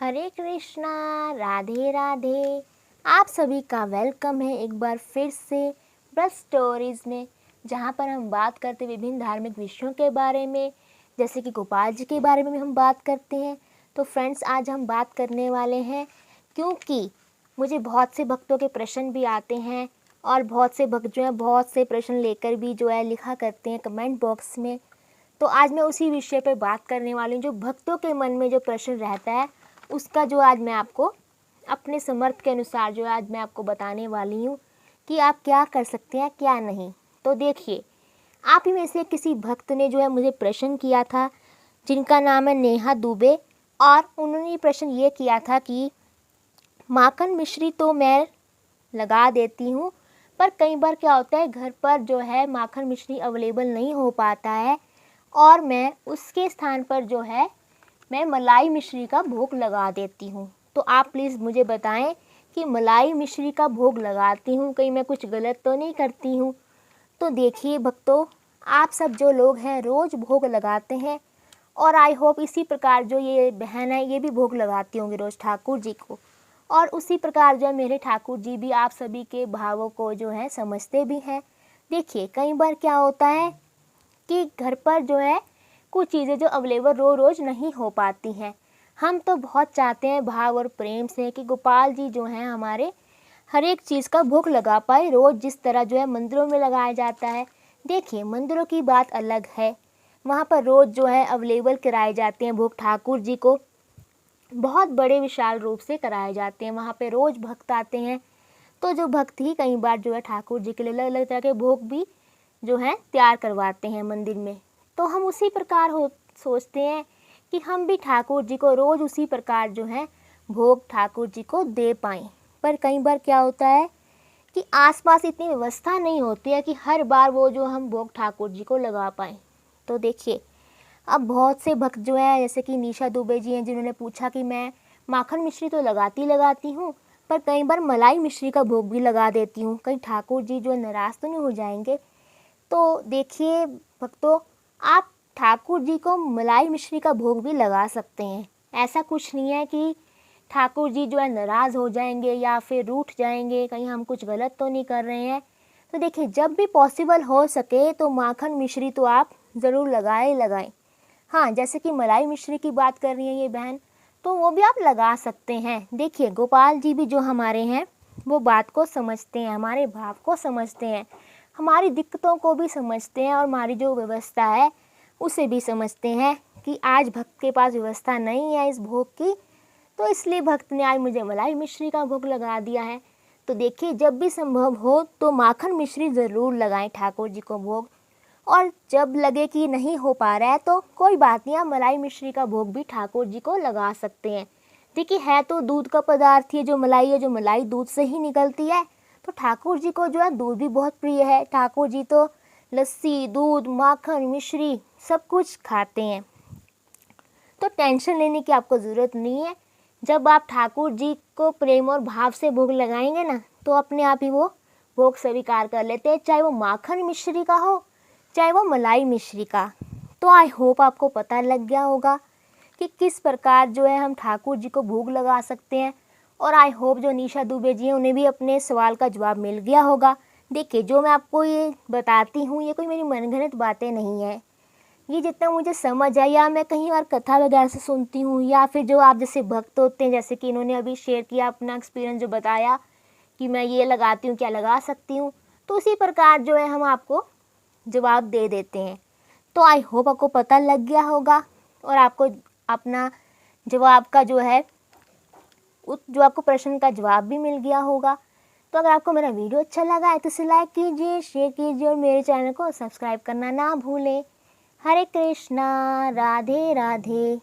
हरे कृष्णा, राधे राधे। आप सभी का वेलकम है एक बार फिर से ब्रज स्टोरीज़ में, जहाँ पर हम बात करते हैं विभिन्न धार्मिक विषयों के बारे में, जैसे कि गोपाल जी के बारे में भी हम बात करते हैं। तो फ्रेंड्स, आज हम बात करने वाले हैं, क्योंकि मुझे बहुत से भक्तों के प्रश्न भी आते हैं और बहुत से भक्त जो हैं बहुत से प्रश्न लेकर भी जो है लिखा करते हैं कमेंट बॉक्स में। तो आज मैं उसी विषय पर बात करने वाली हूँ, जो भक्तों के मन में जो प्रश्न रहता है उसका जो आज मैं आपको अपने समर्थ के अनुसार जो आज मैं आपको बताने वाली हूँ कि आप क्या कर सकते हैं क्या नहीं। तो देखिए, आप ही में से किसी भक्त ने जो है मुझे प्रश्न किया था, जिनका नाम है नेहा दुबे, और उन्होंने प्रश्न ये किया था कि माखन मिश्री तो मैं लगा देती हूँ, पर कई बार क्या होता है घर पर जो है माखन मिश्री अवेलेबल नहीं हो पाता है और मैं उसके स्थान पर जो है मैं मलाई मिश्री का भोग लगा देती हूँ। तो आप प्लीज़ मुझे बताएं कि मलाई मिश्री का भोग लगाती हूँ कहीं मैं कुछ गलत तो नहीं करती हूँ। तो देखिए भक्तों, आप सब जो लोग हैं रोज़ भोग लगाते हैं और आई होप इसी प्रकार जो ये बहन है ये भी भोग लगाती होंगी रोज़ ठाकुर जी को, और उसी प्रकार जो है मेरे ठाकुर जी भी आप सभी के भावों को जो है समझते भी हैं। देखिए, कई बार क्या होता है कि घर पर जो है कुछ चीज़ें जो अवेलेबल रोज़ नहीं हो पाती हैं। हम तो बहुत चाहते हैं भाव और प्रेम से कि गोपाल जी जो हैं हमारे हर एक चीज़ का भोग लगा पाए रोज़, जिस तरह जो है मंदिरों में लगाया जाता है। देखिए, मंदिरों की बात अलग है, वहाँ पर रोज़ जो है अवेलेबल कराए जाते हैं भोग ठाकुर जी को, बहुत बड़े विशाल रूप से कराए जाते हैं। वहाँ पे रोज़ भक्त आते हैं, तो जो भक्त ही कई बार जो है ठाकुर जी के लिए अलग अलग तरह के भोग भी जो है तैयार करवाते हैं मंदिर में। तो हम उसी प्रकार सोचते हैं कि हम भी ठाकुर जी को रोज़ उसी प्रकार जो है भोग ठाकुर जी को दे पाएँ। पर कई बार क्या होता है कि आसपास इतनी व्यवस्था नहीं होती है कि हर बार वो जो हम भोग ठाकुर जी को लगा पाएँ। तो देखिए, अब बहुत से भक्त जो हैं जैसे कि निशा दुबे जी हैं, जिन्होंने पूछा कि मैं माखन मिश्री तो लगाती हूँ, पर कई बार मलाई मिश्री का भोग भी लगा देती हूँ, कहीं ठाकुर जी जो नाराज़ तो नहीं हो जाएंगे। तो देखिए भक्तों, आप ठाकुर जी को मलाई मिश्री का भोग भी लगा सकते हैं। ऐसा कुछ नहीं है कि ठाकुर जी जो है नाराज़ हो जाएंगे या फिर रूठ जाएंगे, कहीं हम कुछ गलत तो नहीं कर रहे हैं। तो देखिए, जब भी पॉसिबल हो सके तो माखन मिश्री तो आप ज़रूर लगाएं। हाँ, जैसे कि मलाई मिश्री की बात कर रही है ये बहन, तो वो भी आप लगा सकते हैं। देखिए, गोपाल जी भी जो हमारे हैं वो बात को समझते हैं, हमारे भाव को समझते हैं, हमारी दिक्कतों को भी समझते हैं और हमारी जो व्यवस्था है उसे भी समझते हैं कि आज भक्त के पास व्यवस्था नहीं है इस भोग की, तो इसलिए भक्त ने आज मुझे मलाई मिश्री का भोग लगा दिया है। तो देखिए, जब भी संभव हो तो माखन मिश्री ज़रूर लगाएं ठाकुर जी को भोग, और जब लगे कि नहीं हो पा रहा है तो कोई बात नहीं, आप मलाई मिश्री का भोग भी ठाकुर जी को लगा सकते हैं। देखिए, है तो दूध का पदार्थ ही जो मलाई है, जो मलाई दूध से ही निकलती है, तो ठाकुर जी को जो है दूध भी बहुत प्रिय है। ठाकुर जी तो लस्सी, दूध, माखन, मिश्री सब कुछ खाते हैं, तो टेंशन लेने की आपको ज़रूरत नहीं है। जब आप ठाकुर जी को प्रेम और भाव से भोग लगाएंगे ना, तो अपने आप ही वो भोग स्वीकार कर लेते हैं, चाहे वो माखन मिश्री का हो चाहे वो मलाई मिश्री का। तो आई होप आपको पता लग गया होगा कि किस प्रकार जो है हम ठाकुर जी को भोग लगा सकते हैं, और आई होप जो निशा दुबे जी हैं उन्हें भी अपने सवाल का जवाब मिल गया होगा। देखिए, जो मैं आपको ये बताती हूँ ये कोई मेरी मनगढ़ंत बातें नहीं है, ये जितना मुझे समझ है या मैं कहीं और कथा वगैरह से सुनती हूँ, या फिर जो आप जैसे भक्त होते हैं, जैसे कि इन्होंने अभी शेयर किया अपना एक्सपीरियंस जो बताया कि मैं ये लगाती हूँ क्या लगा सकती हूँ, तो उसी प्रकार जो है हम आपको जवाब दे देते हैं। तो आई होप आपको पता लग गया होगा और आपको अपना जवाब का जो है जो आपको प्रश्न का जवाब भी मिल गया होगा। तो अगर आपको मेरा वीडियो अच्छा लगा है तो इसे लाइक कीजिए, शेयर कीजिए और मेरे चैनल को सब्सक्राइब करना ना भूलें। हरे कृष्णा, राधे राधे।